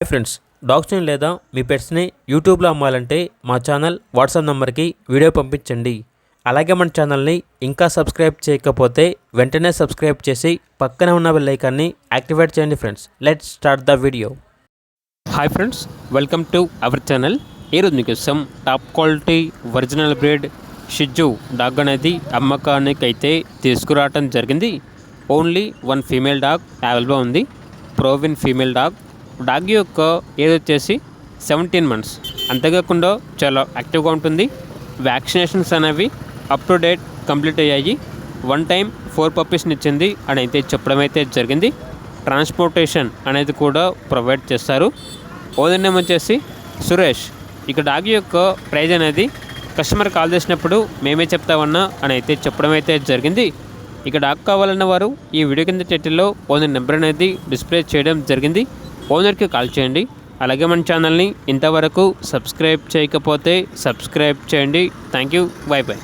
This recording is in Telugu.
హాయ్ ఫ్రెండ్స్, డాగ్స్ని లేదా మీ పెట్స్ని యూట్యూబ్లో అమ్మాలంటే మా ఛానల్ వాట్సాప్ నెంబర్కి వీడియో పంపించండి. అలాగే మన ఛానల్ని ఇంకా సబ్స్క్రైబ్ చేయకపోతే వెంటనే సబ్స్క్రైబ్ చేసి పక్కనే ఉన్న బెల్ ఐకాన్ని యాక్టివేట్ చేయండి. Friends, let's start the video. Hi friends, welcome to our channel. ఈరోజు మీకోసం top quality original breed Shih Tzu dog అనేది అమ్మకానికి అయితే తీసుకురావడం జరిగింది. ఓన్లీ వన్ ఫీమేల్ డాగ్ అవైలబుల్గా ఉంది. ప్రోవిన్ ఫీమేల్ డాగ్. డాగ్ యొక్క ఏజ్ వచ్చేసి 17 months. అంతేకాకుండా చాలా యాక్టివ్గా ఉంటుంది. వ్యాక్సినేషన్స్ అనేవి అప్ టు డేట్ కంప్లీట్ అయ్యాయి. 1 time 4 పప్పీస్ని ఇచ్చింది అని అయితే చెప్పడం అయితే జరిగింది. ట్రాన్స్పోర్టేషన్ అనేది కూడా ప్రొవైడ్ చేస్తారు. ఓనర్ నేమ్ వచ్చేసి సురేష్. ఇక డాగ్ యొక్క ప్రైజ్ అనేది కస్టమర్ కాల్ చేసినప్పుడు మేమే చెప్తామన్నా అని అయితే చెప్పడం అయితే జరిగింది. ఇక డాగ్ కావాలన్న వారు ఈ వీడియో కింద టైటిల్లో ఓనర్ నెంబర్ అనేది డిస్ప్లే చేయడం జరిగింది. ఓనర్కి కాల్ చేయండి. అలాగే మన ఛానల్ని ఇంతవరకు సబ్స్క్రైబ్ చేయకపోతే సబ్స్క్రైబ్ చేయండి. Thank you. By by.